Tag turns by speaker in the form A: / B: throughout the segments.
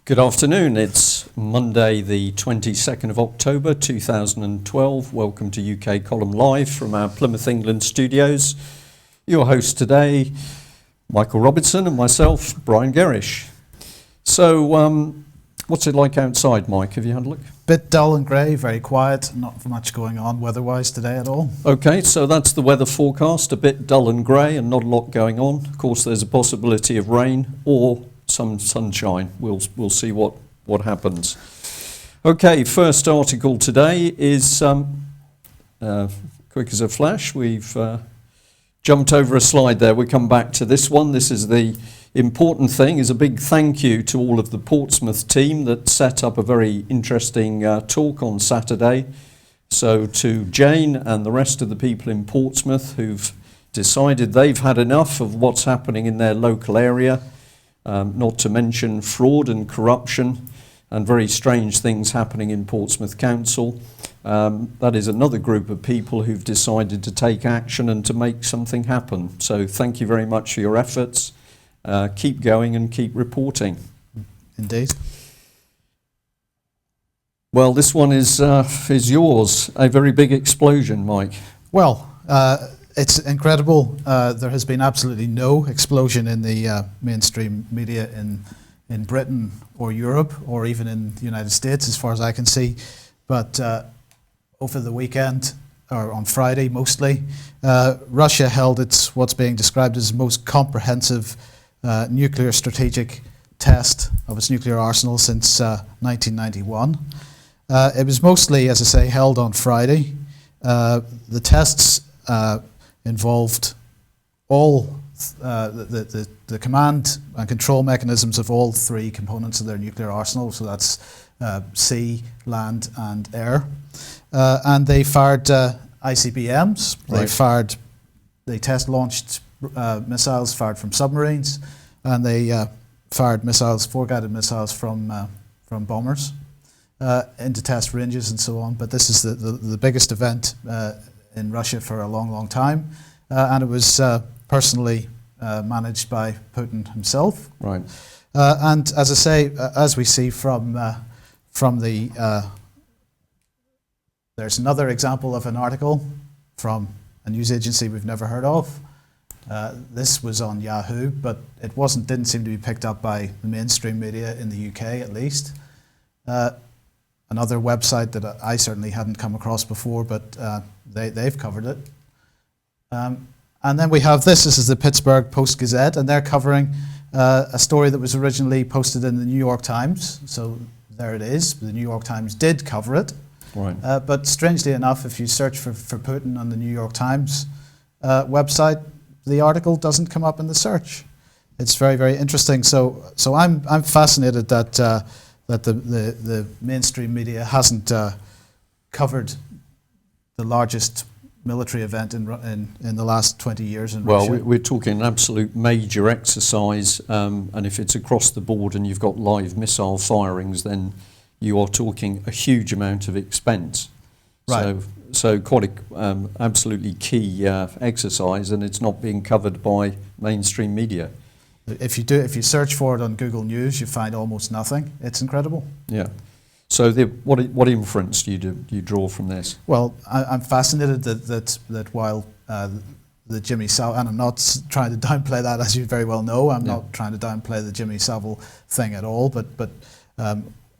A: Good afternoon. It's Monday, the 22nd of October 2012. Welcome to UK Column Live from our Plymouth, England studios. Your host today, Michael Robinson, and myself, Brian Gerrish. So, what's it like outside, Mike? Have you had a look?
B: Bit dull and grey, very quiet, not much going on weather-wise today at all.
A: Okay, so that's the weather forecast, a bit dull and grey and not a lot going on. Of course, there's a possibility of rain or some sunshine. We'll see what happens. Okay, first article today is quick as a flash. We've jumped over a slide there. We come back to this one. This is the important thing, is a big thank you to all of the Portsmouth team that set up a very interesting talk on Saturday. So to Jane and the rest of the people in Portsmouth who've decided they've had enough of what's happening in their local area, not to mention fraud and corruption and very strange things happening in Portsmouth Council. That is another group of people who've decided to take action and to make something happen. So thank you very much for your efforts. Keep going and keep reporting.
B: Indeed.
A: Well, this one is yours. A very big explosion, Mike.
B: Well, it's incredible. There has been absolutely no explosion in the mainstream media in Britain or Europe or even in the United States, as far as I can see. But over the weekend, or on Friday mostly, Russia held what's being described as the most comprehensive nuclear strategic test of its nuclear arsenal since 1991. It was mostly, as I say, held on Friday. The tests involved all the command and control mechanisms of all three components of their nuclear arsenal, so that's sea, land and air. And they fired ICBMs,
A: right.
B: They test-launched missiles fired from submarines, and they fired missiles, four-guided missiles from bombers into test ranges and so on. But this is the biggest event in Russia for a long, long time, and it was personally managed by Putin himself.
A: Right.
B: And as I say, as we see from the there's another example of an article from a news agency we've never heard of. This was on Yahoo, but it didn't seem to be picked up by the mainstream media in the UK, at least. Another website that I certainly hadn't come across before, but they've covered it. And then we have this is the Pittsburgh Post-Gazette, and they're covering a story that was originally posted in the New York Times. So there it is. The New York Times did cover it.
A: Right.
B: But strangely enough, if you search for Putin on the New York Times website, the article doesn't come up in the search. It's very, very interesting. So I'm fascinated that the mainstream media hasn't covered the largest military event in the last 20 years in Russia.
A: Well, we're talking an absolute major exercise, and if it's across the board and you've got live missile firings, then you are talking a huge amount of expense.
B: Right.
A: So quite a absolutely key exercise, and it's not being covered by mainstream media.
B: If you search for it on Google News, you find almost nothing. It's incredible.
A: Yeah. So what inference do you draw from this?
B: Well, I'm fascinated that while the Jimmy Savile, and I'm not trying to downplay that, as you very well know, I'm not trying to downplay the Jimmy Savile thing at all, but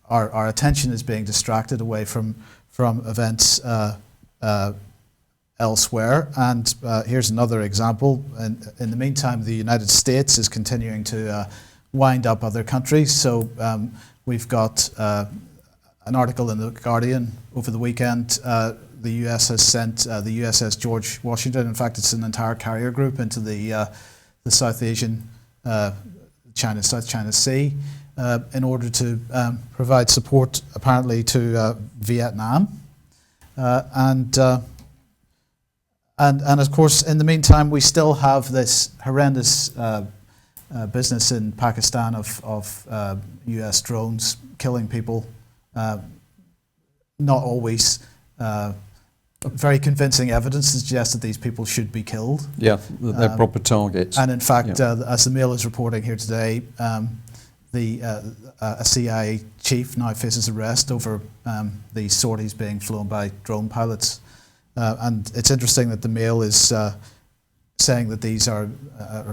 B: our attention is being distracted away from events elsewhere. And here's another example. In the meantime, the United States is continuing to wind up other countries. So we've got an article in The Guardian over the weekend. The US has sent the USS George Washington. In fact, it's an entire carrier group into the South Asian, South China Sea in order to provide support, apparently, to Vietnam. And of course, in the meantime, we still have this horrendous business in Pakistan of US drones killing people. Not always very convincing evidence to suggest that these people should be killed.
A: Yeah, they're proper targets.
B: And in fact, as the Mail is reporting here today, a CIA chief now faces arrest over these sorties being flown by drone pilots. And it's interesting that the Mail is saying that these are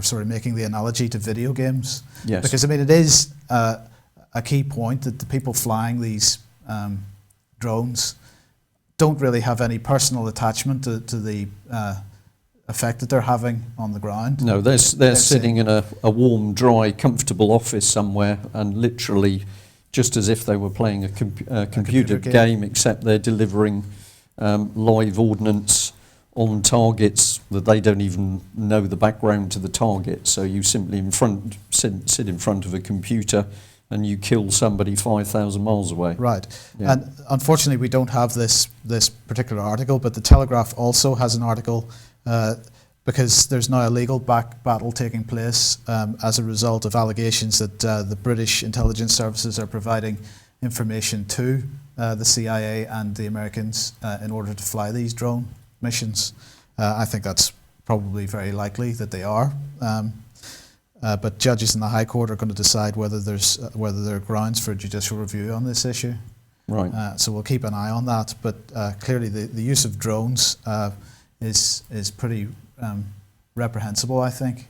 B: sort of making the analogy to video games.
A: Yes.
B: Because, I mean, it is a key point that the people flying these drones don't really have any personal attachment to the effect that they're having on the ground.
A: No, they're sitting in a warm, dry, comfortable office somewhere, and literally just as if they were playing a computer game, except they're delivering live ordnance on targets that they don't even know the background to the target. So you simply sit in front of a computer and you kill somebody 5,000 miles away.
B: Right.
A: Yeah.
B: And unfortunately we don't have this particular article, but the Telegraph also has an article because there's now a legal battle taking place as a result of allegations that the British intelligence services are providing information to the CIA and the Americans in order to fly these drone missions. I think that's probably very likely that they are. But judges in the High Court are going to decide whether there are grounds for judicial review on this issue.
A: Right.
B: So we'll keep an eye on that. But clearly, the use of drones is pretty reprehensible, I think.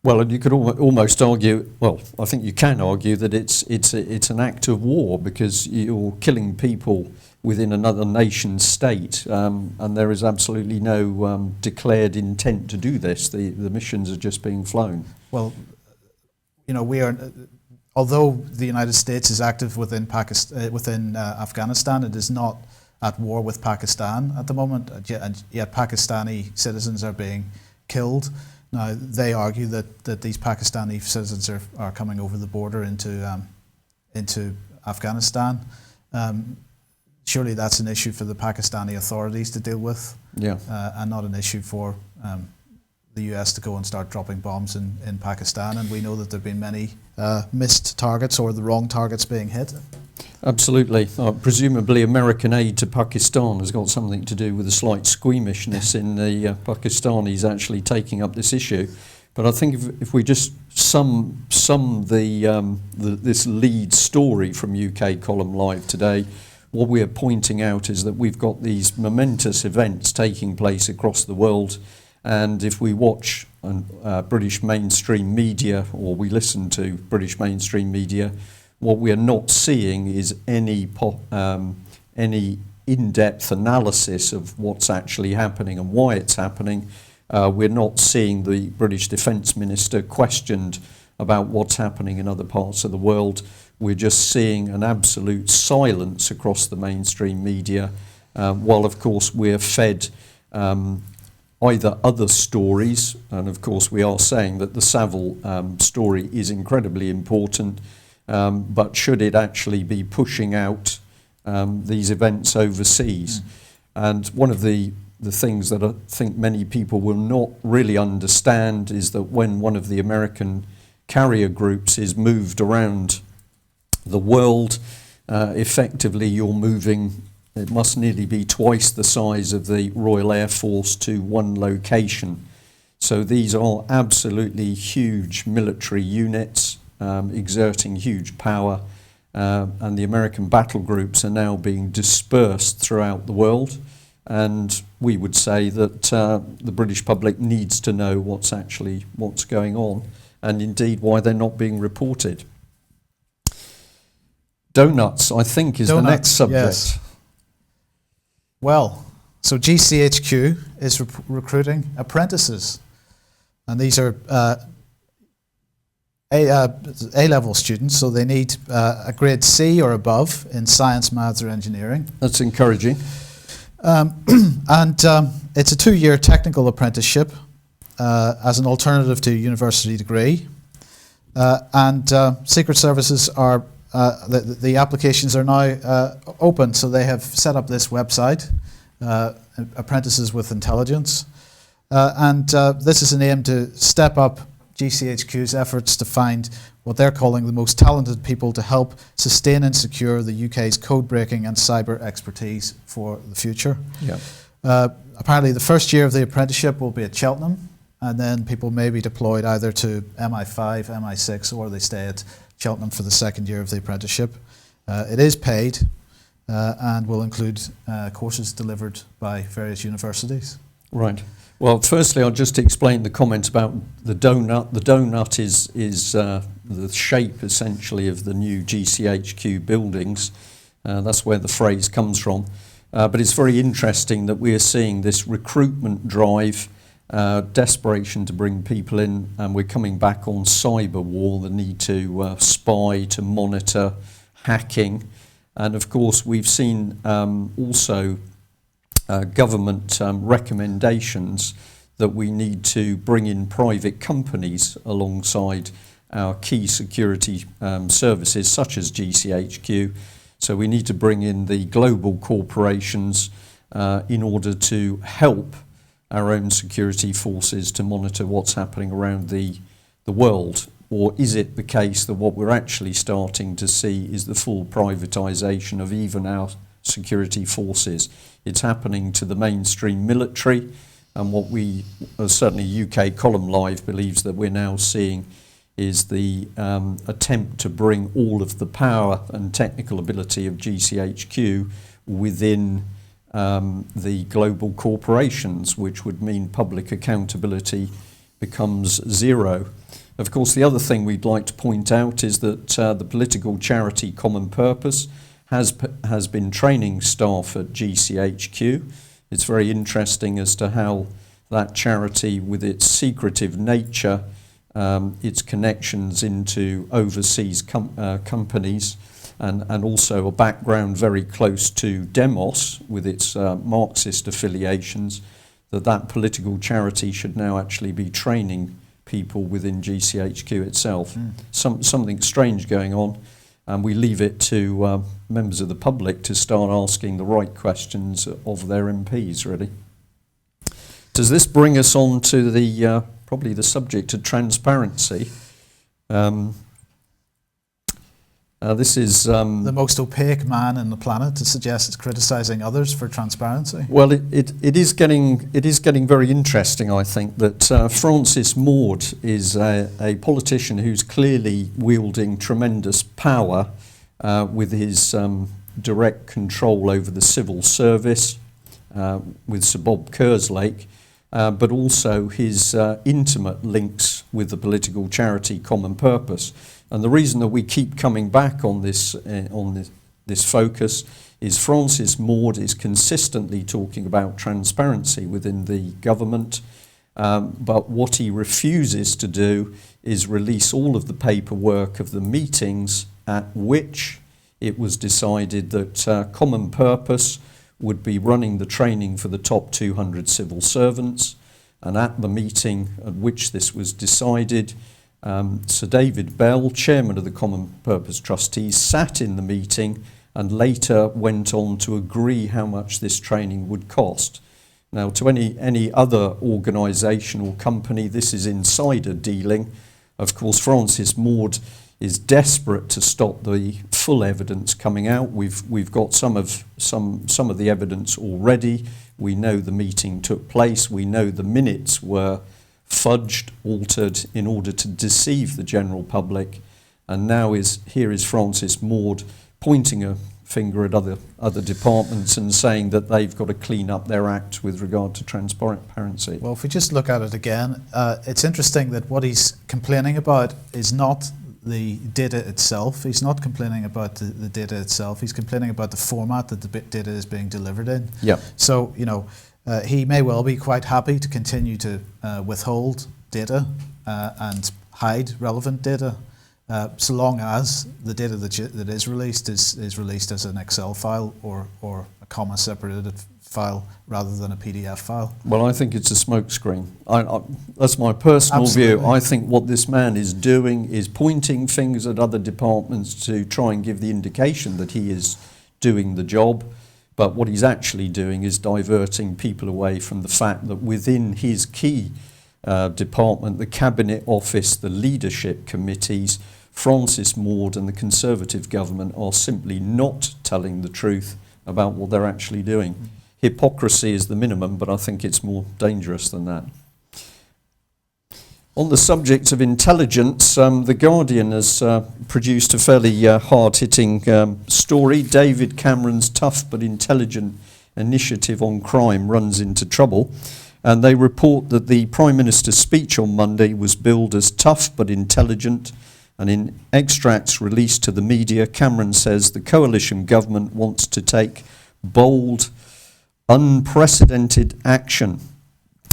A: Well, and you could almost argue. Well, I think you can argue that it's an act of war, because you're killing people within another nation's state, and there is absolutely no declared intent to do this. The missions are just being flown.
B: Well, you know, we are. Although the United States is active within Afghanistan, it is not at war with Pakistan at the moment, and yet Pakistani citizens are being killed. Now, they argue that these Pakistani citizens are coming over the border into Afghanistan. Surely that's an issue for the Pakistani authorities to deal with, and not an issue for the US to go and start dropping bombs in Pakistan. And we know that there have been many missed targets or the wrong targets being hit.
A: Absolutely. Presumably American aid to Pakistan has got something to do with a slight squeamishness in the Pakistanis actually taking up this issue. But I think if we just sum this lead story from UK Column Live today, what we are pointing out is that we've got these momentous events taking place across the world, and if we watch British mainstream media, or we listen to British mainstream media, what we are not seeing is any in-depth analysis of what's actually happening and why it's happening. We're not seeing the British Defence Minister questioned about what's happening in other parts of the world. We're just seeing an absolute silence across the mainstream media, while of course we're fed either other stories, and of course we are saying that the Savile story is incredibly important, but should it actually be pushing out these events overseas? And one of the things that I think many people will not really understand is that when one of the American carrier groups is moved around the world, effectively you're moving, it must nearly be twice the size of the Royal Air Force to one location. So these are absolutely huge military units, exerting huge power, and the American battle groups are now being dispersed throughout the world. And we would say that the British public needs to know what's going on, and indeed why they're not being reported. Donuts, I think, is the next subject.
B: Yes. Well, so GCHQ is recruiting apprentices, and these are A-level students, so they need a grade C or above in science, maths or engineering.
A: That's encouraging.
B: And it's a 2-year technical apprenticeship as an alternative to a university degree. And Secret Services are, the applications are now open, so they have set up this website, Apprentices with Intelligence. And this is an aim to step up GCHQ's efforts to find what they're calling the most talented people to help sustain and secure the UK's code-breaking and cyber expertise for the future.
A: Yeah.
B: Apparently the first year of the apprenticeship will be at Cheltenham, and then people may be deployed either to MI5, MI6, or they stay at Cheltenham for the second year of the apprenticeship. It is paid and will include courses delivered by various universities.
A: Right. Well, firstly, I'll just explain the comment about the donut. The donut is the shape, essentially, of the new GCHQ buildings. That's where the phrase comes from. But it's very interesting that we are seeing this recruitment drive, desperation to bring people in, and we're coming back on cyber war, the need to spy, to monitor, hacking. And of course, we've seen also government recommendations that we need to bring in private companies alongside our key security services, such as GCHQ. So we need to bring in the global corporations in order to help our own security forces to monitor what's happening around the world. Or is it the case that what we're actually starting to see is the full privatisation of even our security forces? It's happening to the mainstream military, and what we, certainly UK Column Live believes that we're now seeing is the attempt to bring all of the power and technical ability of GCHQ within the global corporations, which would mean public accountability becomes zero. Of course, the other thing we'd like to point out is that the political charity Common Purpose has been training staff at GCHQ. It's very interesting as to how that charity, with its secretive nature, its connections into overseas companies, and also a background very close to Demos with its Marxist affiliations, that political charity should now actually be training people within GCHQ itself. Something strange going on, and we leave it to members of the public to start asking the right questions of their MPs, really. Does this bring us on to the probably the subject of transparency? This is
B: the most opaque man on the planet to suggest it's criticising others for transparency.
A: Well, it is getting very interesting. I think that Francis Maude is a politician who's clearly wielding tremendous power with his direct control over the civil service with Sir Bob Kerslake, but also his intimate links with the political charity Common Purpose. And the reason that we keep coming back on this focus is Francis Maude is consistently talking about transparency within the government, but what he refuses to do is release all of the paperwork of the meetings at which it was decided that Common Purpose would be running the training for the top 200 civil servants. And at the meeting at which this was decided, Sir David Bell, chairman of the Common Purpose Trustees, sat in the meeting and later went on to agree how much this training would cost. Now, to any other organisation or company, this is insider dealing. Of course, Francis Maude is desperate to stop the full evidence coming out. We've got some of the evidence already. We know the meeting took place. We know the minutes were fudged, altered in order to deceive the general public. And now here is Francis Maude pointing a finger at other departments and saying that they've got to clean up their act with regard to transparency.
B: Well, if we just look at it again, it's interesting that what he's complaining about is not the data itself. He's not complaining about the data itself. He's complaining about the format that the data is being delivered in.
A: Yeah.
B: So, he may well be quite happy to continue to withhold data and hide relevant data, so long as the data that is released is released as an Excel file or a comma-separated file rather than a PDF file.
A: Well, I think it's a smokescreen. That's my personal
B: Absolutely.
A: view. I think what this man is doing is pointing fingers at other departments to try and give the indication that he is doing the job. But what he's actually doing is diverting people away from the fact that within his key department, the Cabinet Office, the leadership committees, Francis Maude and the Conservative government are simply not telling the truth about what they're actually doing. Hypocrisy is the minimum, but I think it's more dangerous than that. On the subject of intelligence, The Guardian has produced a fairly hard-hitting story. David Cameron's tough but intelligent initiative on crime runs into trouble. And they report that the Prime Minister's speech on Monday was billed as tough but intelligent. And in extracts released to the media, Cameron says the coalition government wants to take bold, unprecedented action.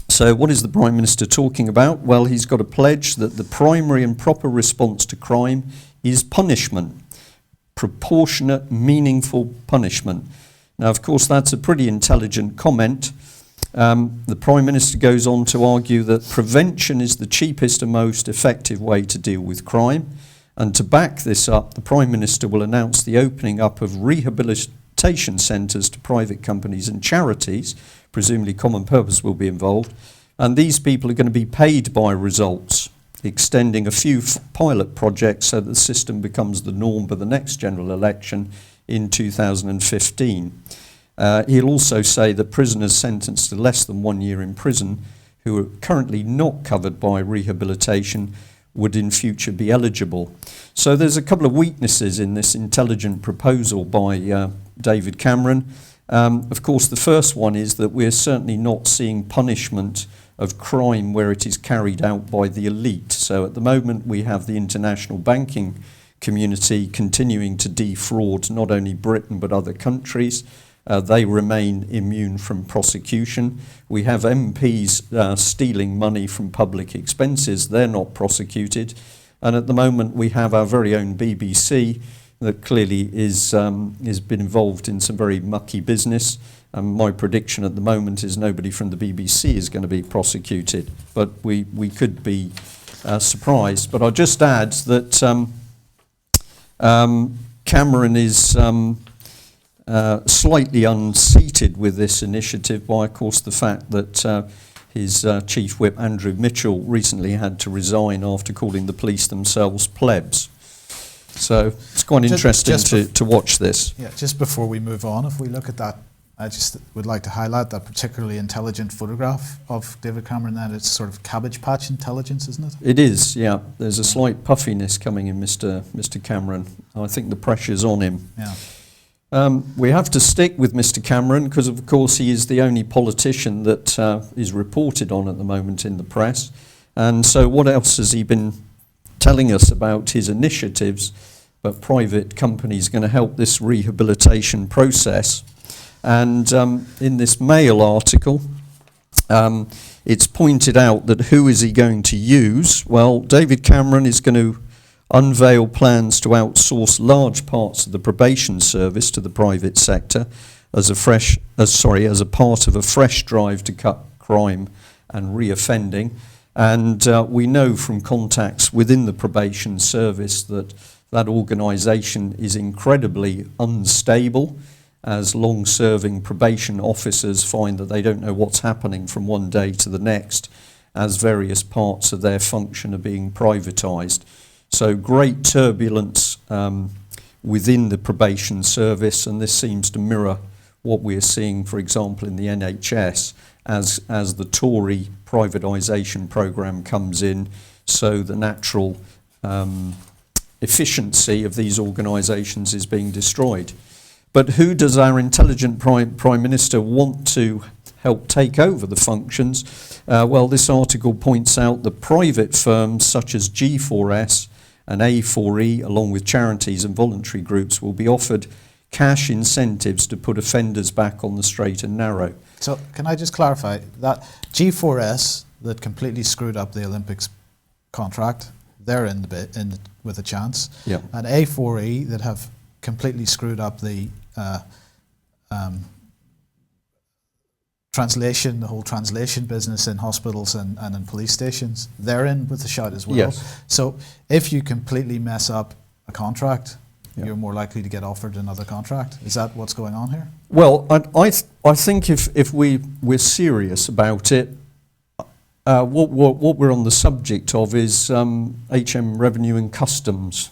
A: So what is the Prime Minister talking about? Well, he's got a pledge that the primary and proper response to crime is punishment, proportionate, meaningful punishment. Now, of course, that's a pretty intelligent comment. The Prime Minister goes on to argue that prevention is the cheapest and most effective way to deal with crime. And to back this up, the Prime Minister will announce the opening up of rehabilitation centres to private companies and charities. Presumably common purpose will be involved. And these people are going to be paid by results, extending a few pilot projects so that the system becomes the norm for the next general election in 2015. He'll also say that prisoners sentenced to less than 1 year in prison who are currently not covered by rehabilitation would in future be eligible. So there's a couple of weaknesses in this intelligent proposal by David Cameron. Of course, the first one is that we're certainly not seeing punishment of crime where it is carried out by the elite. So at the moment we have the international banking community continuing to defraud not only Britain but other countries. They remain immune from prosecution. We have MPs stealing money from public expenses. They're not prosecuted. And at the moment we have our very own BBC that clearly is been involved in some very mucky business. And my prediction at the moment is nobody from the BBC is going to be prosecuted. But we could be surprised. But I'll just add that Cameron is slightly unseated with this initiative by, of course, the fact that his Chief Whip, Andrew Mitchell, recently had to resign after calling the police themselves plebs. So it's quite interesting to watch this.
B: Yeah, just before we move on, if we look at that, I just would like to highlight that particularly intelligent photograph of David Cameron. That it's sort of cabbage patch intelligence, isn't it?
A: It is, yeah. There's a slight puffiness coming in Mr. Cameron. I think the pressure's on him.
B: Yeah.
A: We have to stick with Mr. Cameron because, of course, he is the only politician that is reported on at the moment in the press. And so what else has he been telling us about his initiatives? But private companies are going to help this rehabilitation process. And in this Mail article, it's pointed out that who is he going to use? Well, David Cameron is going to unveil plans to outsource large parts of the probation service to the private sector as a part of a fresh drive to cut crime and reoffending. And we know from contacts within the probation service that that organisation is incredibly unstable, as long-serving probation officers find that they don't know what's happening from one day to the next, as various parts of their function are being privatised. So great turbulence within the probation service, and this seems to mirror what we're seeing, for example, in the NHS, as the Tory privatisation programme comes in, so the natural efficiency of these organisations is being destroyed. But who does our intelligent Prime Minister want to help take over the functions? Well, this article points out that private firms such as G4S and A4E, along with charities and voluntary groups, will be offered cash incentives to put offenders back on the straight and narrow.
B: So can I just clarify that G4S that completely screwed up the Olympics contract, they're in with a chance,
A: yeah.
B: And A4E that have completely screwed up the the whole translation business in hospitals and in police stations, they're in with a shout as well.
A: Yes.
B: So if you completely mess up a contract, you're more likely to get offered another contract. Is that what's going on here?
A: Well, I think if we're serious about it, what we're on the subject of is HM Revenue and Customs.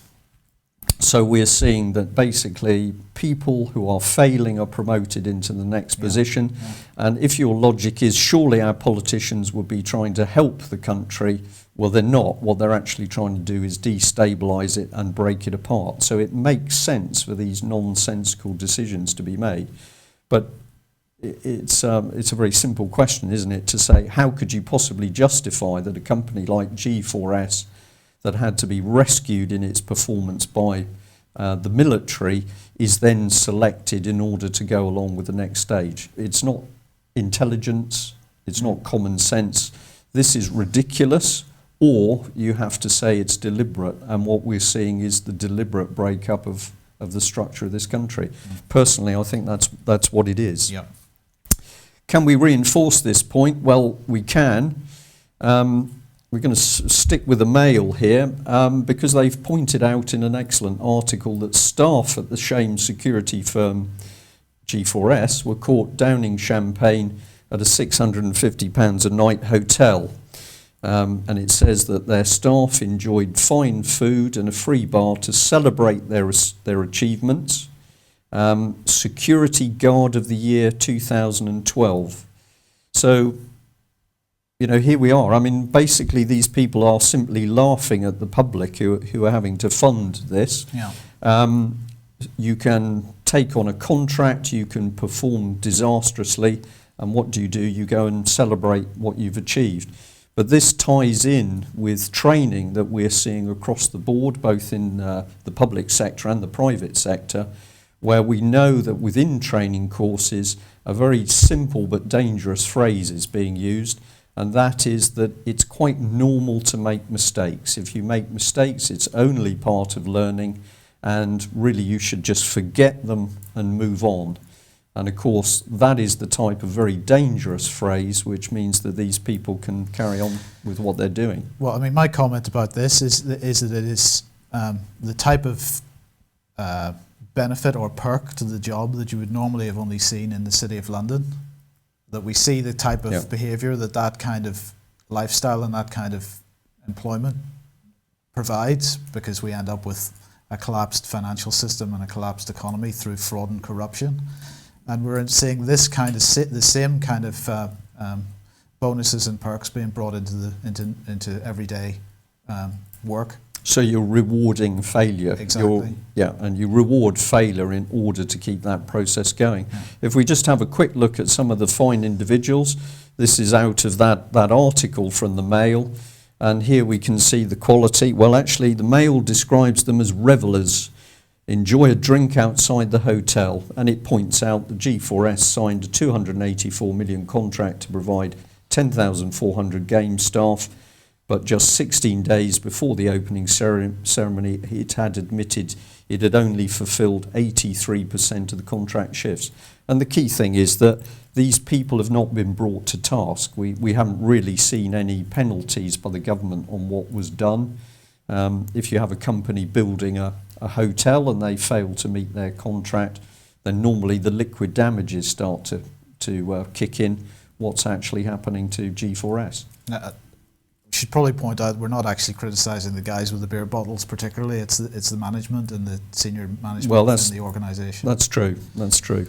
A: So we're seeing that basically people who are failing are promoted into the next position.
B: Yeah.
A: And if your logic is surely our politicians would be trying to help the country, well, they're not. What they're actually trying to do is destabilise it and break it apart. So it makes sense for these nonsensical decisions to be made. But it's a very simple question, isn't it, to say how could you possibly justify that a company like G4S that had to be rescued in its performance by the military is then selected in order to go along with the next stage. It's not intelligence, it's not common sense. This is ridiculous, or you have to say it's deliberate, and what we're seeing is the deliberate breakup of the structure of this country. Personally, I think that's what it is.
B: Yeah.
A: Can we reinforce this point? Well, we can. We're going to stick with the Mail here because they've pointed out in an excellent article that staff at the shamed security firm G4S were caught downing champagne at a £650 a night hotel. And it says that their staff enjoyed fine food and a free bar to celebrate their achievements. Security Guard of the Year 2012. So, you know, here we are. I mean, basically these people are simply laughing at the public who are having to fund this.
B: Yeah.
A: You can take on a contract, you can perform disastrously, and what do? You go and celebrate what you've achieved. But this ties in with training that we're seeing across the board, both in the public sector and the private sector, where we know that within training courses, a very simple but dangerous phrase is being used, and that is that it's quite normal to make mistakes. If you make mistakes, it's only part of learning, and really you should just forget them and move on. And of course, that is the type of very dangerous phrase, which means that these people can carry on with what they're doing.
B: Well, I mean, my comment about this is that it is the type of benefit or perk to the job that you would normally have only seen in the City of London. That we see the type of behaviour that kind of lifestyle and that kind of employment provides, because we end up with a collapsed financial system and a collapsed economy through fraud and corruption. And we're seeing this kind of the same kind of bonuses and perks being brought into everyday work.
A: So you're rewarding failure.
B: Exactly.
A: And you reward failure in order to keep that process going. Yeah. If we just have a quick look at some of the fine individuals, this is out of that article from the Mail, and here we can see the quality. Well, actually, the Mail describes them as revellers. Enjoy a drink outside the hotel, and it points out the G4S signed a £284 million contract to provide 10,400 game staff, but just 16 days before the opening ceremony, it had admitted it had only fulfilled 83% of the contract shifts. And the key thing is that these people have not been brought to task. We haven't really seen any penalties by the government on what was done. If you have a company building a hotel and they fail to meet their contract, then normally the liquid damages start to kick in. What's actually happening to G4S?
B: We should probably point out we're not actually criticising the guys with the beer bottles particularly. It's the management and the senior management in the organisation.
A: That's true. That's true.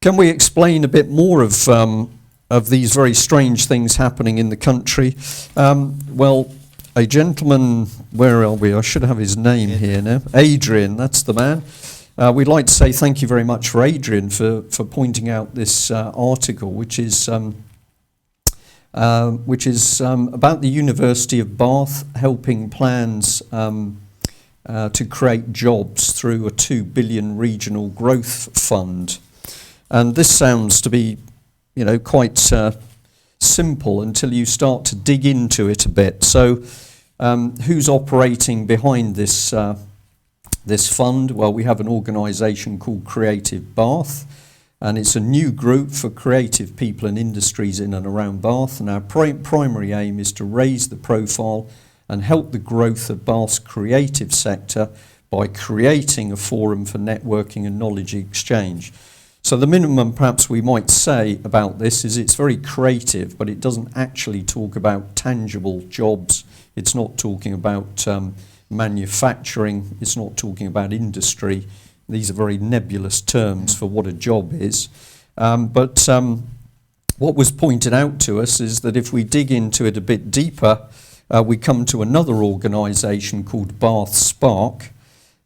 A: Can we explain a bit more of these very strange things happening in the country? Well, a gentleman, where are we? I should have his name here now. Adrian, that's the man. We'd like to say thank you very much for Adrian for pointing out this article, which is about the University of Bath helping plans to create jobs through a £2 billion regional growth fund. And this sounds to be, quite simple until you start to dig into it a bit. So, who's operating behind this fund? Well, we have an organisation called Creative Bath, and it's a new group for creative people and industries in and around Bath. And our primary aim is to raise the profile and help the growth of Bath's creative sector by creating a forum for networking and knowledge exchange. So the minimum perhaps we might say about this is it's very creative, but it doesn't actually talk about tangible jobs. It's not talking about manufacturing. It's not talking about industry. These are very nebulous terms for what a job is. But what was pointed out to us is that if we dig into it a bit deeper, we come to another organisation called Bath Spark.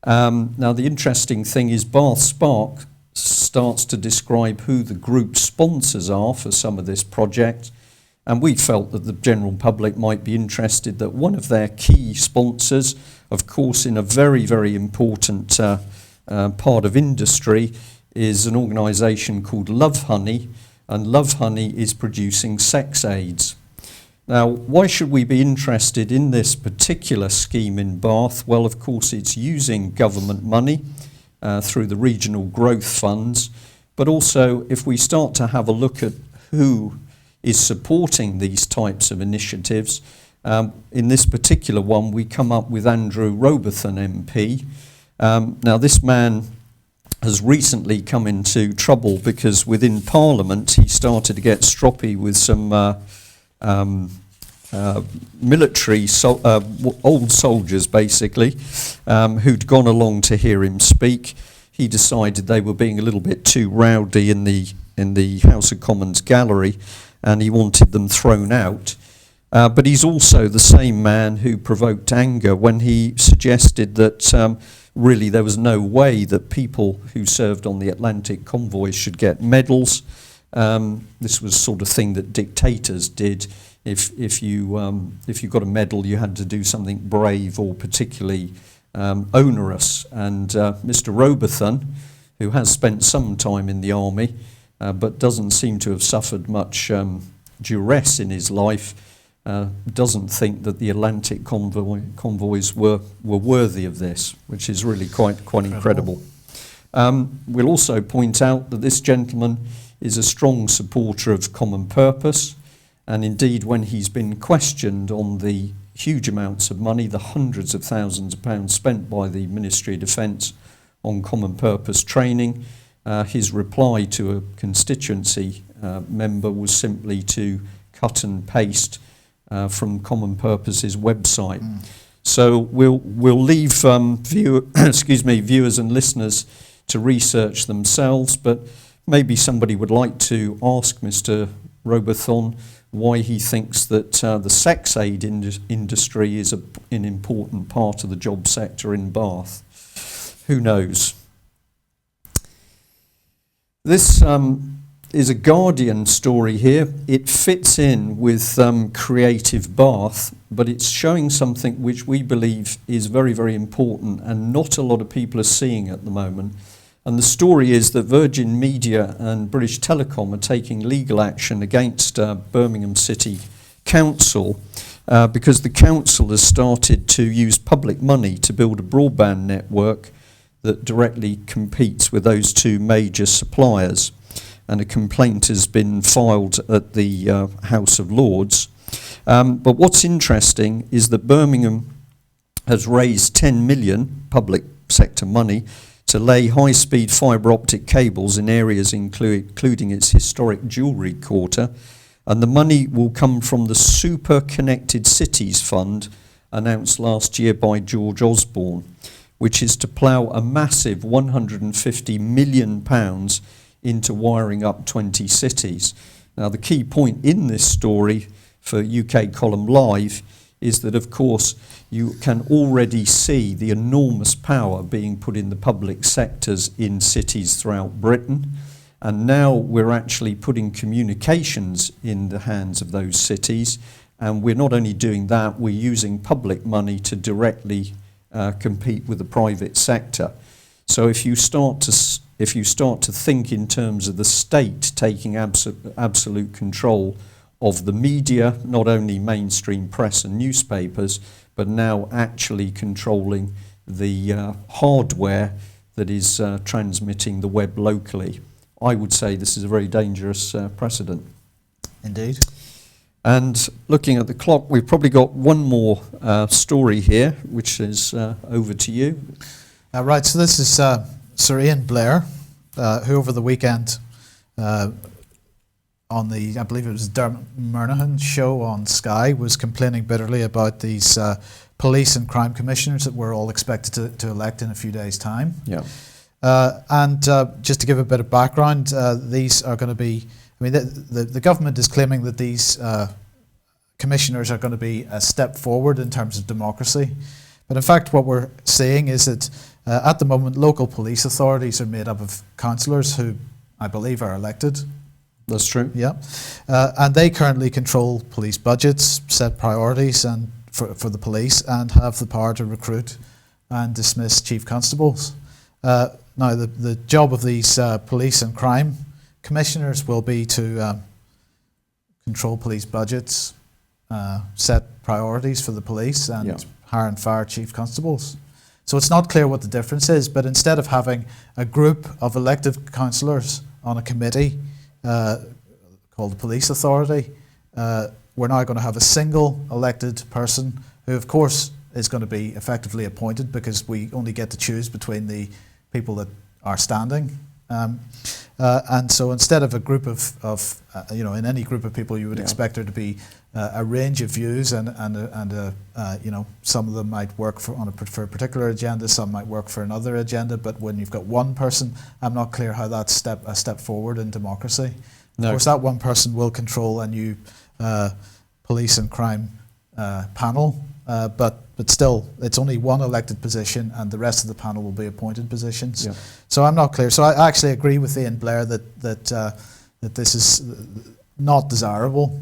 A: Now, the interesting thing is Bath Spark starts to describe who the group sponsors are for some of this project. And we felt that the general public might be interested that one of their key sponsors, of course, in a very, very important part of industry, is an organisation called Love Honey, and Love Honey is producing sex aids. Now, why should we be interested in this particular scheme in Bath? Well, of course, it's using government money through the regional growth funds, but also if we start to have a look at who is supporting these types of initiatives, in this particular one we come up with Andrew Robertson MP. Now, this man has recently come into trouble because within Parliament he started to get stroppy with some military old soldiers, basically, who'd gone along to hear him speak. He decided they were being a little bit too rowdy in the House of Commons gallery, and he wanted them thrown out. But he's also the same man who provoked anger when he suggested that really there was no way that people who served on the Atlantic convoys should get medals. This was the sort of thing that dictators did. If you got a medal, you had to do something brave or particularly onerous. And Mr. Robertson, who has spent some time in the army, but doesn't seem to have suffered much duress in his life, doesn't think that the Atlantic convoys were worthy of this, which is really quite incredible. We'll also point out that this gentleman is a strong supporter of common purpose, and indeed when he's been questioned on the huge amounts of money, the hundreds of thousands of pounds spent by the Ministry of Defence on common purpose training, his reply to a constituency member was simply to cut and paste from Common Purpose's website. So we'll leave viewers and listeners to research themselves, but maybe somebody would like to ask Mr. Robertson why he thinks that the sex aid industry is an important part of the job sector in Bath. Who knows? This is a Guardian story here. It fits in with Creative Bath, but it's showing something which we believe is very, very important and not a lot of people are seeing at the moment. And the story is that Virgin Media and British Telecom are taking legal action against Birmingham City Council because the council has started to use public money to build a broadband network that directly competes with those two major suppliers. And a complaint has been filed at the House of Lords. But what's interesting is that Birmingham has raised 10 million public sector money to lay high-speed fibre optic cables in areas including its historic jewellery quarter, and the money will come from the Super Connected Cities Fund announced last year by George Osborne, which is to plough a massive £150 million into wiring up 20 cities. Now, the key point in this story for UK Column Live is that, of course, you can already see the enormous power being put in the public sectors in cities throughout Britain. And now we're actually putting communications in the hands of those cities. And we're not only doing that, we're using public money to directly compete with the private sector. So if you start to think in terms of the state taking absolute control of the media, not only mainstream press and newspapers, but now actually controlling the hardware that is transmitting the web locally, I would say this is a very dangerous precedent.
B: Indeed.
A: And looking at the clock, we've probably got one more story here, which is over to you.
B: Right, so this is Sir Ian Blair, who over the weekend on the, I believe it was Dermot Murnaghan show on Sky, was complaining bitterly about these police and crime commissioners that we're all expected to elect in a few days' time.
A: Yeah.
B: And just to give a bit of background, these are going to be, I mean, the government is claiming that these commissioners are going to be a step forward in terms of democracy. But in fact, what we're seeing is that at the moment, local police authorities are made up of councillors who I believe are elected.
A: That's true.
B: Yeah. And they currently control police budgets, set priorities and for the police, and have the power to recruit and dismiss chief constables. Now, the job of these police and crime commissioners will be to control police budgets, set priorities for the police, and hire and fire chief constables. So it's not clear what the difference is, but instead of having a group of elected councillors on a committee called the Police Authority, we're now going to have a single elected person who, of course, is going to be effectively appointed because we only get to choose between the people that are standing. And so instead of a group of in any group of people, you would expect there to be a range of views, and some of them might work for a particular agenda, some might work for another agenda. But when you've got one person, I'm not clear how that's a step forward in democracy. No. Of course, that one person will control a new police and crime panel, but still, it's only one elected position, and the rest of the panel will be appointed positions. Yeah. So I'm not clear. So I actually agree with Ian Blair that this is not desirable.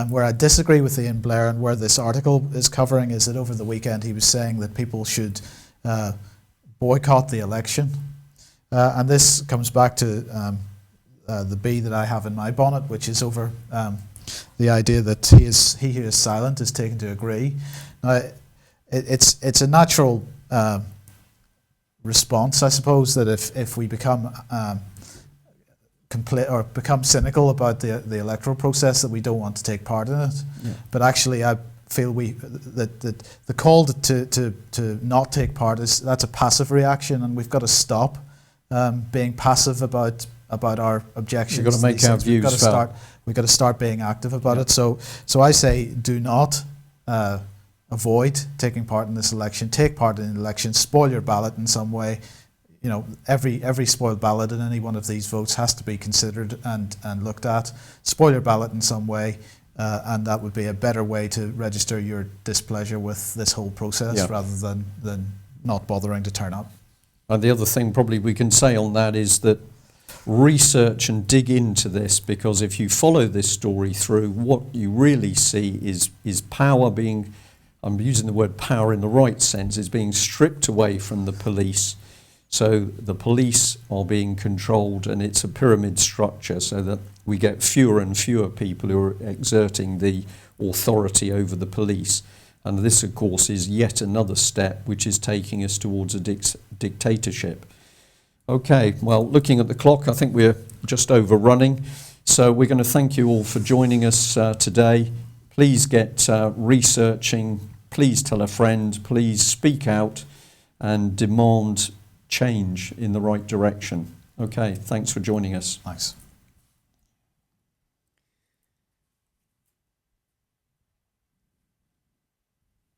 B: Where I disagree with Ian Blair and where this article is covering is that over the weekend he was saying that people should boycott the election. And this comes back to the bee that I have in my bonnet, which is over the idea that he who is silent is taken to agree. Now, it's a natural response, I suppose, that if we become become cynical about the electoral process, that we don't want to take part in it. Yeah. But actually, I feel that the call to not take part that's a passive reaction, and we've got to stop being passive about our objections.
A: We've got to make our views felt.
B: We've got to start being active about it. So I say, do not avoid taking part in this election. Take part in the election. Spoil your ballot in some way. You know, every spoiled ballot in any one of these votes has to be considered and looked at. Spoil your ballot in some way, and that would be a better way to register your displeasure with this whole process rather than not bothering to turn up.
A: And the other thing probably we can say on that is that research and dig into this, because if you follow this story through, what you really see is power being, I'm using the word power in the right sense, is being stripped away from the police. So the police are being controlled, and it's a pyramid structure, so that we get fewer and fewer people who are exerting the authority over the police. And this, of course, is yet another step which is taking us towards a dictatorship. Okay, well, looking at the clock, I think we're just overrunning. So we're going to thank you all for joining us today. Please get researching. Please tell a friend. Please speak out and demand change in the right direction. Okay, thanks for joining us.
B: Thanks.